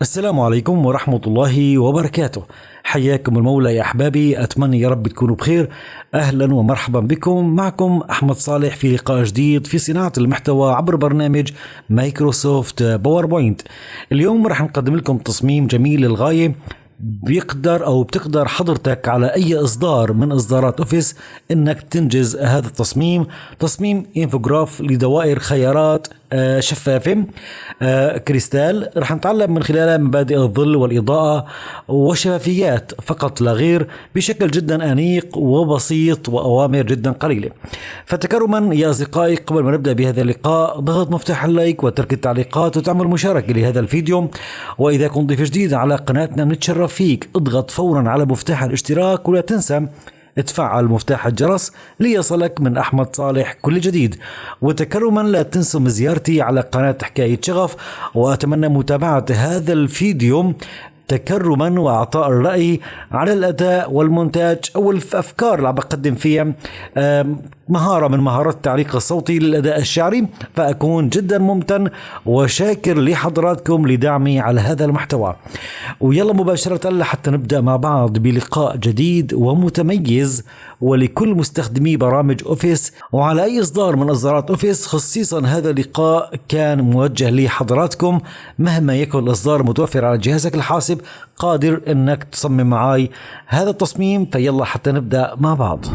السلام عليكم ورحمة الله وبركاته. حياكم المولى يا أحبابي، أتمنى يا رب تكونوا بخير. أهلا ومرحبا بكم، معكم أحمد صالح في لقاء جديد في صناعة المحتوى عبر برنامج مايكروسوفت باوربوينت. اليوم رح نقدم لكم تصميم جميل للغاية، بتقدر حضرتك على أي إصدار من إصدارات أوفيس إنك تنجز هذا التصميم. تصميم إنفوغراف لدوائر خيارات شفافة كريستال، رح نتعلم من خلالها مبادئ الظل والإضاءة وشفافيات فقط لا غير، بشكل جدا أنيق وبسيط وأوامر جدا قليلة. فتكرما يا أصدقائي، قبل ما نبدأ بهذا اللقاء، ضغط مفتاح اللايك وترك التعليقات وتعمل مشاركة لهذا الفيديو. وإذا كنت ضيف جديد على قناتنا بنتشرف فيك، اضغط فورا على مفتاح الاشتراك، ولا تنسى تفعل مفتاح الجرس ليصلك من أحمد صالح كل جديد. وتكرما لا تنسوا زيارتي على قناة حكاية شغف، وأتمنى متابعة هذا الفيديو تكرما واعطاء الرأي على الاداء والمونتاج او الافكار اللي عم بقدم فيها مهارة من مهارات التعليق الصوتي للاداء الشعري، فاكون جدا ممتن وشاكر لحضراتكم لدعمي على هذا المحتوى. ويلا مباشرة لحتى نبدأ مع بعض بلقاء جديد ومتميز ولكل مستخدمي برامج اوفيس وعلى اي اصدار من اصدارات اوفيس. خصيصا هذا اللقاء كان موجه لحضراتكم، مهما يكن الاصدار متوفر على جهازك الحاسب قادر انك تصمم معاي هذا التصميم. فيلا حتى نبدأ مع بعض.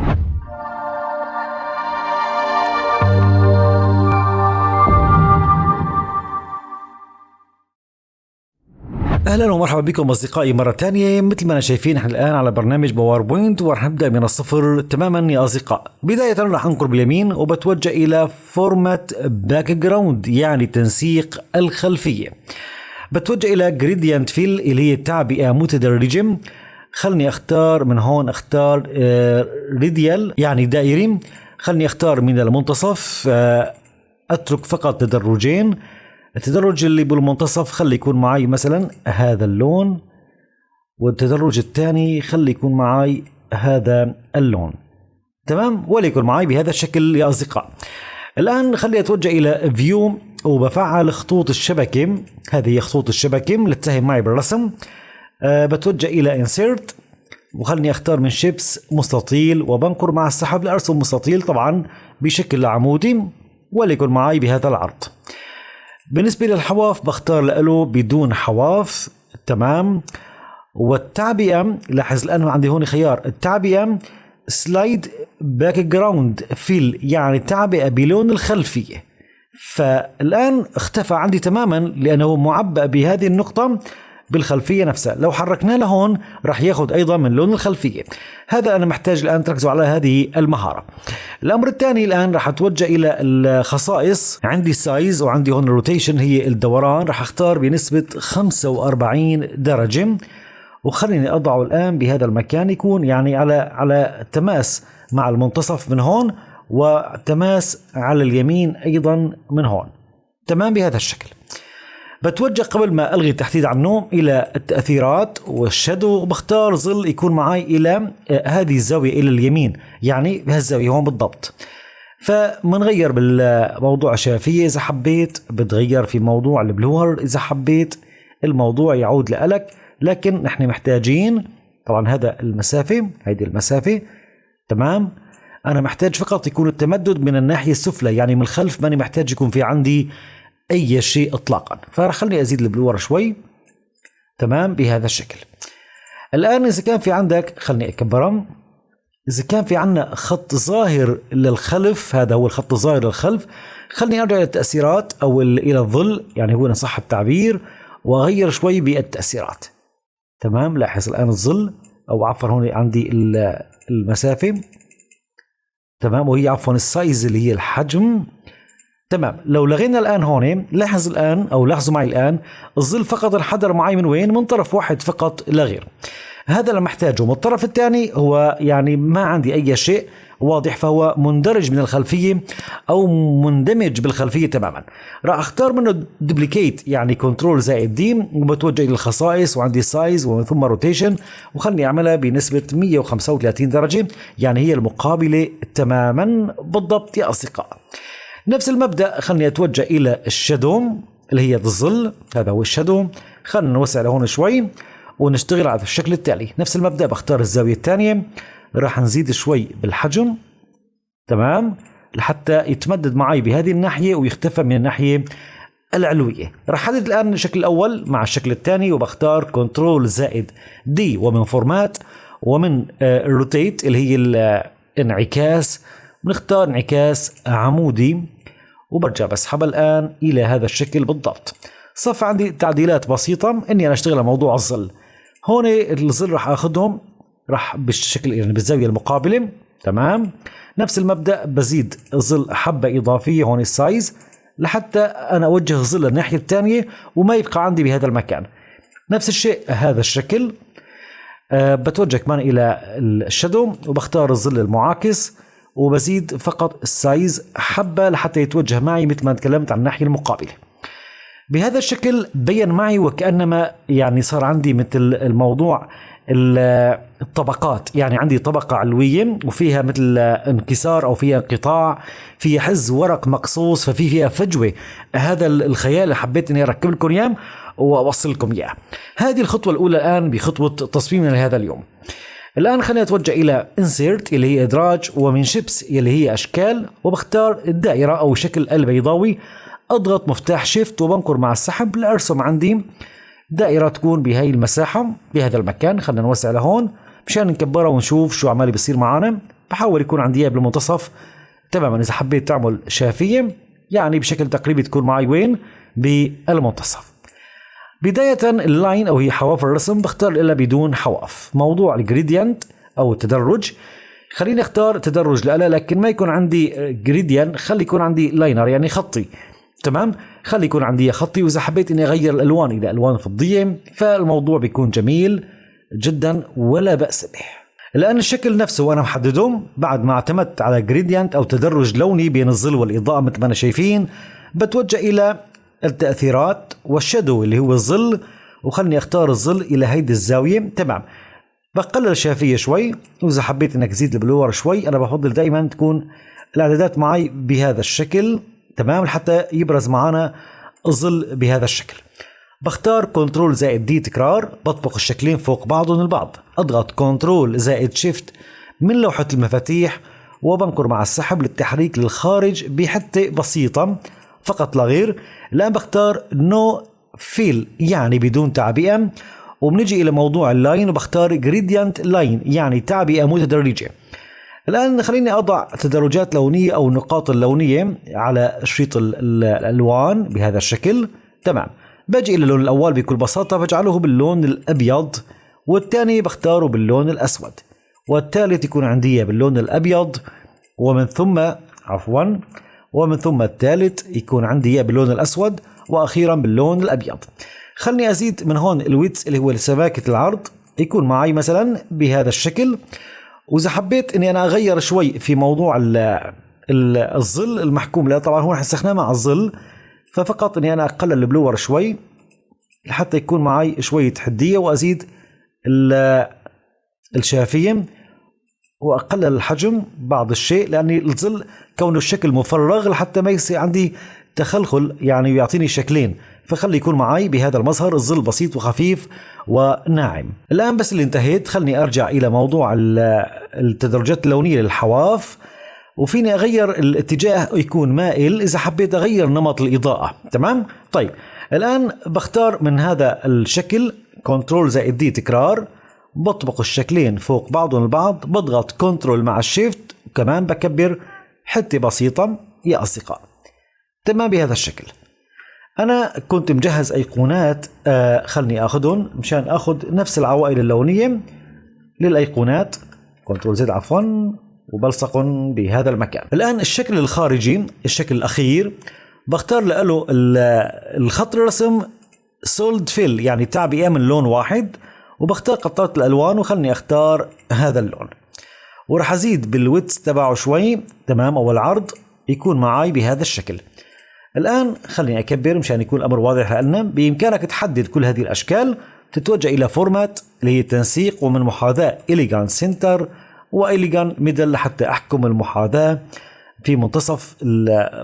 اهلا ومرحبا بكم اصدقائي مره ثانيه. مثل ما شايفين احنا الان على برنامج باوربوينت، ورح نبدا من الصفر تماما يا اصدقاء. بدايه رح انقر باليمين وبتوجه الى فورمات باك جراوند، يعني تنسيق الخلفيه. بتوجه الى جريدينت فيل اللي هي تعبئه متدرجه. خلني اختار من هون، اختار ريديال يعني دائري. خلني اختار من المنتصف، اترك فقط تدرجين. التدرج اللي بالمنتصف خلي يكون معي مثلا هذا اللون، والتدرج الثاني خلي يكون معي هذا اللون. تمام، وليكن معي بهذا الشكل يا أصدقاء. الآن خلي أتوجه إلى فيو وبفعل خطوط الشبكة. هذه هي خطوط الشبكة لتساهم معي بالرسم. بتوجه إلى insert وخلني أختار من شيبس مستطيل، وبنقر مع السحب لأرسم مستطيل طبعا بشكل عمودي وليكن معي بهذا العرض. بالنسبة للحواف بختار له بدون حواف. تمام. والتعبئة، لاحظ الآن عندي هون خيار التعبئة سلايد باك جراوند فيل، يعني تعبئة بلون الخلفية. فالآن اختفى عندي تماما لأنه معبأ بهذه النقطة بالخلفية نفسها. لو حركنا لهون راح ياخد أيضا من لون الخلفية. هذا أنا محتاج الآن تركزوا على هذه المهارة. الأمر الثاني الآن راح أتوجه إلى الخصائص. عندي سايز وعندي هون الروتيشن هي الدوران، راح أختار بنسبة 45 درجة، وخليني أضعه الآن بهذا المكان يكون يعني على تماس مع المنتصف من هون، وتماس على اليمين أيضا من هون. تمام بهذا الشكل. بتوجه قبل ما ألغي التحديد عنه إلى التأثيرات والشادو، وبختار ظل يكون معي إلى هذه الزاوية إلى اليمين، يعني بهالزاوية هون بالضبط. فمنغير بالموضوع الشفافية إذا حبيت، بتغير في موضوع البلور إذا حبيت، الموضوع يعود لألك. لكن نحن محتاجين طبعا هذا المسافة، هذه المسافة. تمام. أنا محتاج فقط يكون التمدد من الناحية السفلى، يعني من الخلف ماني محتاج يكون في عندي أي شيء إطلاقا. فخلني أزيد البلور شوي. تمام بهذا الشكل. الآن إذا كان في عندك، خلني أكبرهم، إذا كان في عنا خط ظاهر للخلف، هذا هو الخط الظاهر للخلف، خلني أرجع إلى التأثيرات أو إلى الظل، يعني هو صح التعبير، وأغير شوي بالتأثيرات. تمام. لاحظ الآن الظل، أو عفوا هون عندي المسافة. تمام. وهي عفوا السايز اللي هي الحجم. تمام. لو لغينا الآن هون، لاحظ الآن أو لاحظوا معي الآن الظل فقط انحدر معي من وين؟ من طرف واحد فقط لا غير. هذا اللي محتاجه. من الطرف الثاني هو يعني ما عندي أي شيء واضح، فهو مندرج من الخلفية أو مندمج بالخلفية تماما. راح أختار منه دوبليكيت، يعني كنترول زائد دي، وبتوجه إلى الخصائص وعندي سايز ومن ثم روتيشن، وخلني أعملها بنسبة 135 درجة، يعني هي المقابلة تماما بالضبط يا أصدقاء. نفس المبدأ خلني أتوجه إلى الشادو اللي هي الظل، هذا هو الشادو. خلنا نوسع لهون شوي ونشتغل على الشكل التالي. نفس المبدأ بختار الزاوية الثانية، راح نزيد شوي بالحجم تمام لحتى يتمدد معي بهذه الناحية ويختفى من الناحية العلوية. راح أحدد الآن الشكل الأول مع الشكل الثاني، وبختار كنترول زائد دي، ومن فورمات ومن روتيت اللي هي الانعكاس بنختار انعكاس عمودي، وبرجع بسحبها الآن إلى هذا الشكل بالضبط. صف عندي تعديلات بسيطة إني أنا أشتغل على موضوع الظل. هون الظل راح أخذهم راح بالشكل يعني بالزاوية المقابلة تمام. نفس المبدأ بزيد ظل حبة إضافية هون السايز لحتى أنا أوجه الظل الناحية الثانية وما يبقى عندي بهذا المكان. نفس الشيء هذا الشكل. بتوجه كمان إلى الشادو وبختار الظل المعاكس وبزيد فقط السايز حبة لحتى يتوجه معي مثل ما تكلمت عن الناحية المقابلة. بهذا الشكل بين معي وكأنما يعني صار عندي مثل الموضوع الطبقات، يعني عندي طبقة علوية وفيها مثل انكسار أو فيها انقطاع، فيها حز ورق مقصوص، فيها فجوة. هذا الخيال اللي حبيت اني اركب لكم اياه واوصل لكم اياه. هذه الخطوة الاولى الان بخطوة تصميمنا لهذا اليوم. الان خلينا نتوجه الى انسيرت اللي هي ادراج، ومن شيبس اللي هي اشكال، وبختار الدائرة او شكل البيضاوي. اضغط مفتاح شيفت وبنقر مع السحب لارسم عندي دائرة تكون بهاي المساحة بهذا المكان. خلينا نوسع لهون مشان نكبرها ونشوف شو عمالي بيصير معانا. بحاول يكون عندي اياه بالمنتصف تماما. اذا حبيت تعمل شافية يعني بشكل تقريبي تكون معي وين بالمنتصف. بداية اللاين او هي حواف الرسم بختار الا بدون حواف. موضوع الجريدينت او التدرج خليني اختار تدرج لألا، لكن ما يكون عندي جريديان، خلي يكون عندي لاينر يعني خطي تمام. خلي يكون عندي خطي، واذا حبيت اني اغير الالوان الى الوان فضيه فالموضوع بيكون جميل جدا ولا باس به. الان الشكل نفسه وانا محدده بعد ما اعتمدت على جريدينت او تدرج لوني بين الظل والاضاءه مثل ما انا شايفين. بتوجه الى التاثيرات والشادو اللي هو الظل، وخلني اختار الظل الى هيدي الزاويه تمام. بقلل الشافيه شوي، واذا حبيت انك تزيد البلور شوي انا بفضل دائما تكون الاعدادات معي بهذا الشكل تمام حتى يبرز معنا الظل بهذا الشكل. بختار كنترول زائد دي تكرار، بطبق الشكلين فوق بعضهم البعض. اضغط كنترول زائد شيفت من لوحة المفاتيح وبنقر مع السحب للتحريك للخارج بحتة بسيطة فقط لا غير. الآن بختار نو فيل يعني بدون تعبئة، وبنجي إلى موضوع اللاين وبختار جريدينت لاين يعني تعبئة متدرجة. الآن خليني أضع تدرجات لونية أو نقاط اللونية على شريط الألوان بهذا الشكل تمام. باجي إلى اللون الأول بكل بساطة بجعله باللون الأبيض، والثاني بختاره باللون الأسود، والثالث يكون عندي باللون الأبيض، ومن ثم الثالث يكون عندي باللون الأسود، وأخيرا باللون الأبيض. خلني أزيد من هون الويتس اللي هو سماكة العرض يكون معي مثلا بهذا الشكل. وإذا حبيت إني أنا أغير شوي في موضوع الظل المحكوم له، طبعا هو حنستخدمه مع الظل، ففقط إني أنا أقلل البلور شوي لحتى يكون معي شوية حدية، وأزيد الشافية وأقلل الحجم بعض الشيء، لأن الظل كونه الشكل مفرغ لحتى ما يصير عندي تخلخل يعني يعطيني شكلين، فخلي يكون معي بهذا المظهر الظل بسيط وخفيف وناعم. الآن بس اللي انتهيت خلني أرجع إلى موضوع التدرجات اللونية للحواف، وفيني أغير الاتجاه يكون مائل إذا حبيت أغير نمط الإضاءة تمام. طيب الآن بختار من هذا الشكل كنترول زائد دي تكرار، بطبق الشكلين فوق بعضهم البعض، بضغط كنترول مع الشيفت وكمان بكبر حتة بسيطة يا أصدقاء تمام بهذا الشكل. أنا كنت مجهز أيقونات خلني أخذهم مشان أخذ نفس العوائل اللونية للأيقونات، كنترول زد عفوا، وبلصقهم بهذا المكان. الآن الشكل الخارجي الشكل الأخير بختار له الخط الرسم سولد فيل يعني تعبئة من لون واحد، وبختار قطرة الألوان وخلني أختار هذا اللون، وراح أزيد بالويدث تبعه شوي، تمام، أو العرض يكون معاي بهذا الشكل. الآن خليني أكبر مشان يكون الأمر واضح لنا. بإمكانك تحدد كل هذه الأشكال، تتوجه إلى فورمات اللي هي التنسيق، ومن محاذاة إليجان سنتر وإليجان ميدل لحتى أحكم المحاذاة في منتصف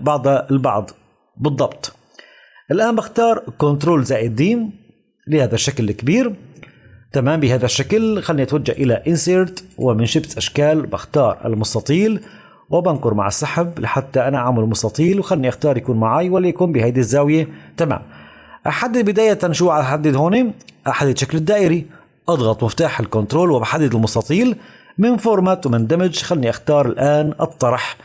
بعض البعض بالضبط. الآن بختار كنترول زائد دي لهذا الشكل الكبير، تمام، بهذا الشكل. خلني أتوجه إلى insert، ومن شبت أشكال بختار المستطيل وبنكر مع السحب لحتى أنا أعمل مستطيل، وخلني أختار يكون معي وليكن بهذه الزاوية، تمام. أحدد بداية شو أحدد هون، أحدد شكل الدائري، أضغط مفتاح الكنترول وبحدد المستطيل من فورمات ومن دمج. خلني أختار الآن الطرح،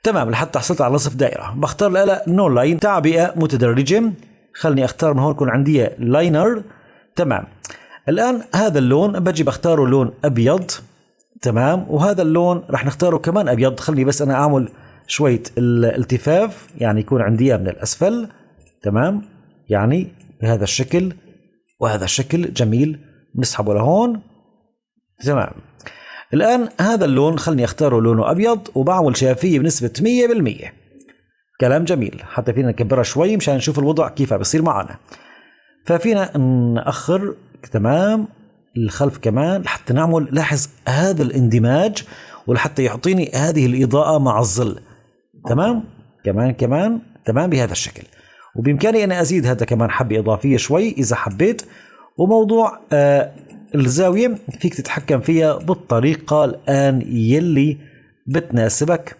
تمام، لحتى حصلت على نصف دائرة. بختار لا نو لاين، تعبئة متدرجة. خلني أختار من هون يكون عندي لاينر، تمام. الآن هذا اللون بجي بختاره لون أبيض، تمام، وهذا اللون رح نختاره كمان أبيض. خلني بس أنا أعمل شوية الالتفاف، يعني يكون عندي من الأسفل، تمام، يعني بهذا الشكل وهذا الشكل، جميل. نسحبه لهون، تمام. الآن هذا اللون خلني أختاره لونه أبيض، وبعمل شفافية بنسبة 100%. كلام جميل، حتى فينا نكبرها شوي مشان نشوف الوضع كيف بيصير معنا. ففينا نأخر، تمام، الخلف كمان لحتى نعمل، لاحظ هذا الاندماج، ولحتى يعطيني هذه الإضاءة مع الظل، تمام، كمان تمام بهذا الشكل. وبإمكاني أنا أزيد هذا كمان حبة إضافية شوي إذا حبيت. وموضوع الزاوية فيك تتحكم فيها بالطريقة الآن يلي بتناسبك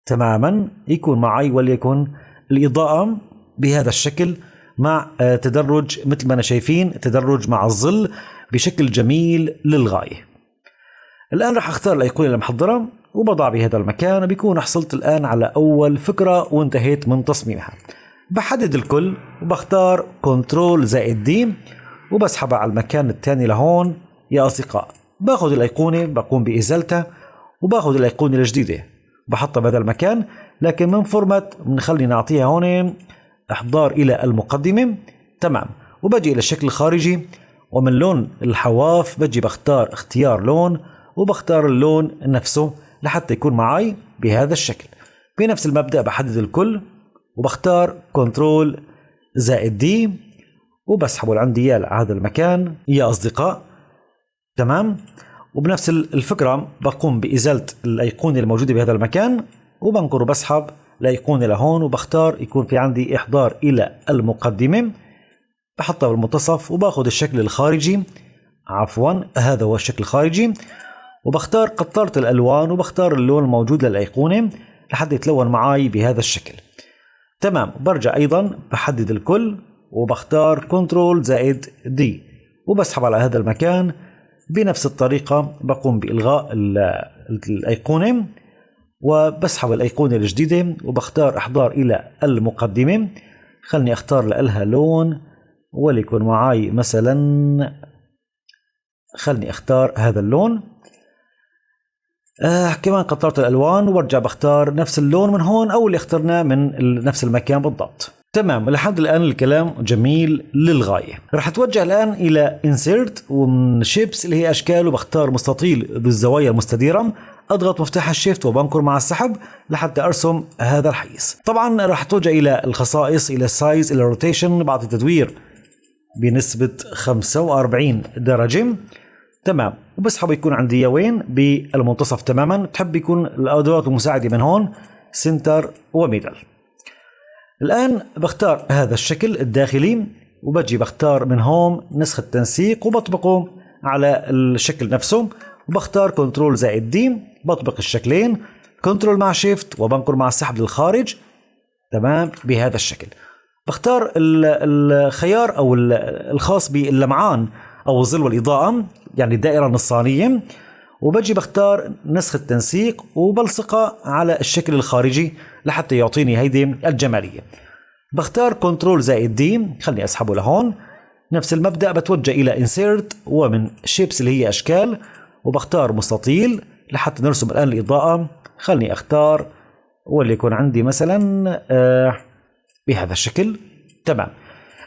تماما، يكون معي وليكن الإضاءة بهذا الشكل مع تدرج مثل ما أنا شايفين، تدرج مع الظل بشكل جميل للغاية. الآن راح أختار الأيقونة اللي محضرة وبضع بهذا المكان. بيكون حصلت الآن على أول فكرة وانتهيت من تصميمها. بحدد الكل وبختار كنترول زائد دي وبسحبها على المكان الثاني لهون يا أصدقاء. باخذ الأيقونة بقوم بإزالتها، وباخذ الأيقونة الجديدة بحطها بهذا المكان، لكن من فورمات بنخلي نعطيها هون إحضار إلى المقدمة، تمام. وبجي إلى الشكل الخارجي، ومن لون الحواف بجي بختار اختيار لون، وبختار اللون نفسه لحتى يكون معي بهذا الشكل. بنفس المبدأ بحدد الكل وبختار كنترول زائد دي وبسحبه عندي على هذا المكان يا أصدقاء، تمام. وبنفس الفكرة بقوم بإزالة الأيقونة الموجودة بهذا المكان، وبنقر وبسحب الأيقونة لهون، وبختار يكون في عندي إحضار إلى المقدمة، بحطها بالمنتصف وباخذ الشكل الخارجي، عفوا هذا هو الشكل الخارجي، وبختار قطرة الألوان وبختار اللون الموجود للأيقونة لحد يتلون معاي بهذا الشكل، تمام. برجع أيضا بحدد الكل وبختار كنترول زائد دي وبسحب على هذا المكان. بنفس الطريقة بقوم بإلغاء الأيقونة وبسحب الأيقونة الجديدة وبختار إحضار إلى المقدمة. خلني أختار لها لون وليكن معاي مثلا، خلني أختار هذا اللون. كمان قطرت الألوان وبرجع بختار نفس اللون من هون أو اللي اخترناه من نفس المكان بالضبط، تمام. لحد الآن الكلام جميل للغاية. رح أتوجه الآن إلى insert ومن شيبس اللي هي أشكال، وبختار مستطيل بالزوايا المستديرة، أضغط مفتاح الشيفت وبنكر مع السحب لحتى أرسم هذا الحيز. طبعا رح أتوجه إلى الخصائص، إلى السايز، إلى الروتيشن، بعد التدوير بنسبة 45 درجة، تمام. وبسحب يكون عندي وين بالمنتصف تماما. بتحب يكون الأدوات المساعدة من هون سنتر وميدل. الآن بختار هذا الشكل الداخلي وبجي بختار من هون نسخ التنسيق وبطبقه على الشكل نفسه، وبختار كنترول زائد دي بطبق الشكلين، كنترول مع شيفت وبنقر مع السحب للخارج، تمام بهذا الشكل. بختار الخيار أو الخاص باللمعان أو الظل والإضاءة، يعني الدائرة النصانية، وبجي بختار نسخ التنسيق وبلصقها على الشكل الخارجي لحتى يعطيني هيدي الجمالية. بختار كنترول زائد دي، خلني أسحبه لهون. نفس المبدأ بتوجه إلى insert ومن شيبس اللي هي أشكال، وبختار مستطيل لحتى نرسم الآن الإضاءة. خلني أختار وليكن عندي مثلا بهذا الشكل، تمام.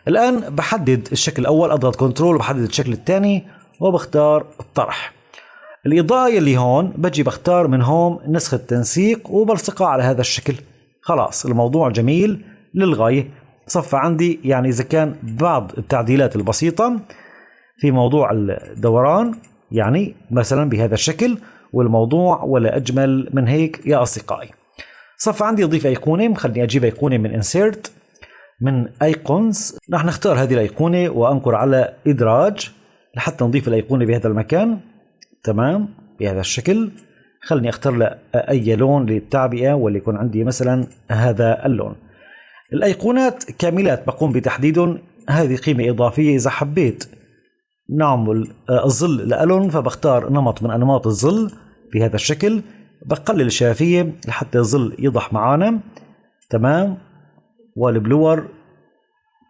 الآن بحدد الشكل الأول، أضغط كنترول وبحدد الشكل الثاني وبختار الطرح. الإضاءة اللي هون بجي بختار من هون نسخة تنسيق وبلصقها على هذا الشكل. خلاص الموضوع جميل للغاية. صفى عندي يعني إذا كان بعض التعديلات البسيطة في موضوع الدوران يعني مثلا بهذا الشكل، والموضوع ولا أجمل من هيك يا أصدقائي. صفى عندي أضيف أيقونة، خليني أجيب أيقونة من Insert من Icons. رح نختار هذه الأيقونة وأنقر على إدراج لحتى نضيف الأيقونة بهذا المكان. تمام بهذا الشكل. خلني اختار اي لون للتعبئة واللي يكون عندي مثلا هذا اللون. الايقونات كاملات بقوم بتحديدهم، هذه قيمة اضافية. اذا حبيت نعمل الظل لألون فبختار نمط من انماط الظل بهذا الشكل. بقلل الشفافية لحتى الظل يضح معانا. تمام. والبلور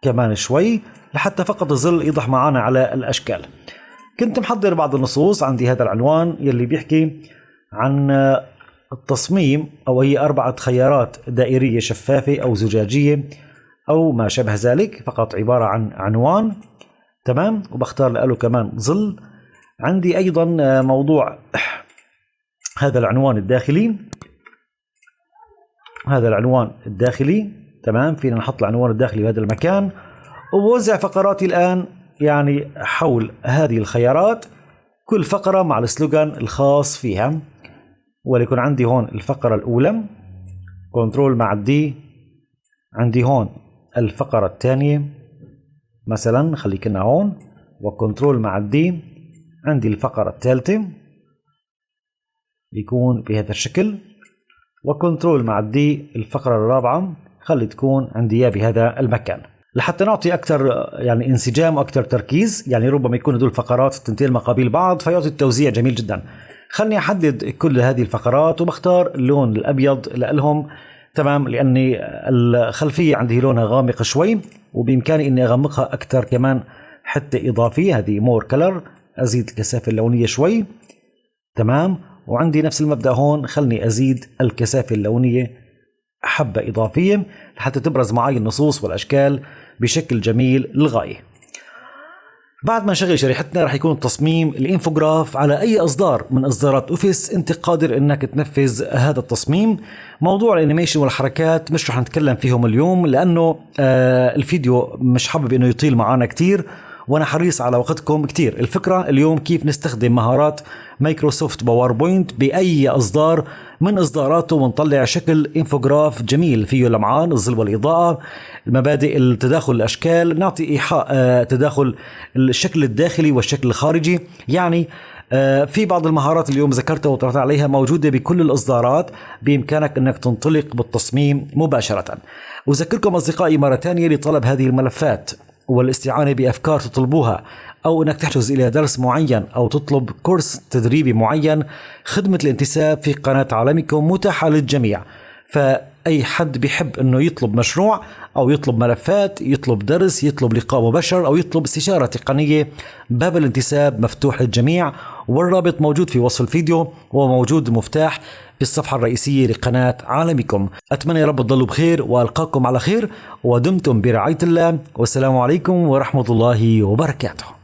كمان شوي لحتى فقط الظل يضح معانا على الاشكال. كنت محضر بعض النصوص. عندي هذا العنوان يلي بيحكي عن التصميم، أو هي 4 خيارات دائرية شفافة أو زجاجية أو ما شابه ذلك، فقط عبارة عن عنوان. تمام. وبختار له كمان ظل. عندي أيضا موضوع هذا العنوان الداخلي. هذا العنوان الداخلي. تمام. فينا نحط العنوان الداخلي بهذا المكان، وبوزع فقراتي الآن يعني حول هذه الخيارات، كل فقرة مع السلوغان الخاص فيها. وليكون عندي هون الفقرة الأولى، كنترول مع الدي. عندي هون الفقرة الثانية مثلا، خلي كنا هون، وكنترول مع الدي. عندي الفقرة الثالثة يكون بهذا الشكل، وكنترول مع الدي الفقرة الرابعة خلي تكون عندي بهذا المكان، لحتى نعطي أكثر يعني انسجام وأكثر تركيز. يعني ربما يكون هدول الفقرات التنتين مقابل بعض فيعطي التوزيع جميل جدا. خلني أحدد كل هذه الفقرات وبختار اللون الأبيض لهم. تمام. لأني الخلفية عندي لونها غامق شوي، وبإمكاني أني أغمقها أكثر كمان حتى إضافية. هذه مور كلر، أزيد الكثافة اللونية شوي. تمام. وعندي نفس المبدأ هون، خلني أزيد الكثافة اللونية حبة إضافية لحتى تبرز معي النصوص والأشكال بشكل جميل للغاية. بعد ما نشغل شريحتنا رح يكون التصميم الانفوغراف على أي إصدار من إصدارات أوفيس أنت قادر أنك تنفذ هذا التصميم. موضوع الانيميشن والحركات مش رح نتكلم فيهم اليوم، لأنه الفيديو مش حابب أنه يطيل معنا كتير، وأنا حريص على وقتكم كتير. الفكرة اليوم كيف نستخدم مهارات مايكروسوفت باوربوينت بأي إصدار من إصداراته ونطلع شكل انفوغراف جميل فيه لمعان الظل والإضاءة، المبادئ التداخل الأشكال، نعطي إيحاء تداخل الشكل الداخلي والشكل الخارجي. يعني في بعض المهارات اليوم ذكرتها وطرحت عليها موجودة بكل الإصدارات، بإمكانك أنك تنطلق بالتصميم مباشرة. أذكركم أصدقائي مرة ثانية لطلب هذه الملفات والاستعانة بأفكار تطلبوها، أو أنك تحجز إلى درس معين أو تطلب كورس تدريبي معين، خدمة الانتساب في قناة عالمكم متاحة للجميع. فأي حد بيحب أنه يطلب مشروع أو يطلب ملفات، يطلب درس، يطلب لقاء مباشر، أو يطلب استشارة تقنية، باب الانتساب مفتوح للجميع، والرابط موجود في وصف الفيديو، وموجود المفتاح بالصفحة الرئيسية لقناة عالمكم. أتمنى يا رب تضلوا بخير وألقاكم على خير، ودمتم برعاية الله، والسلام عليكم ورحمة الله وبركاته.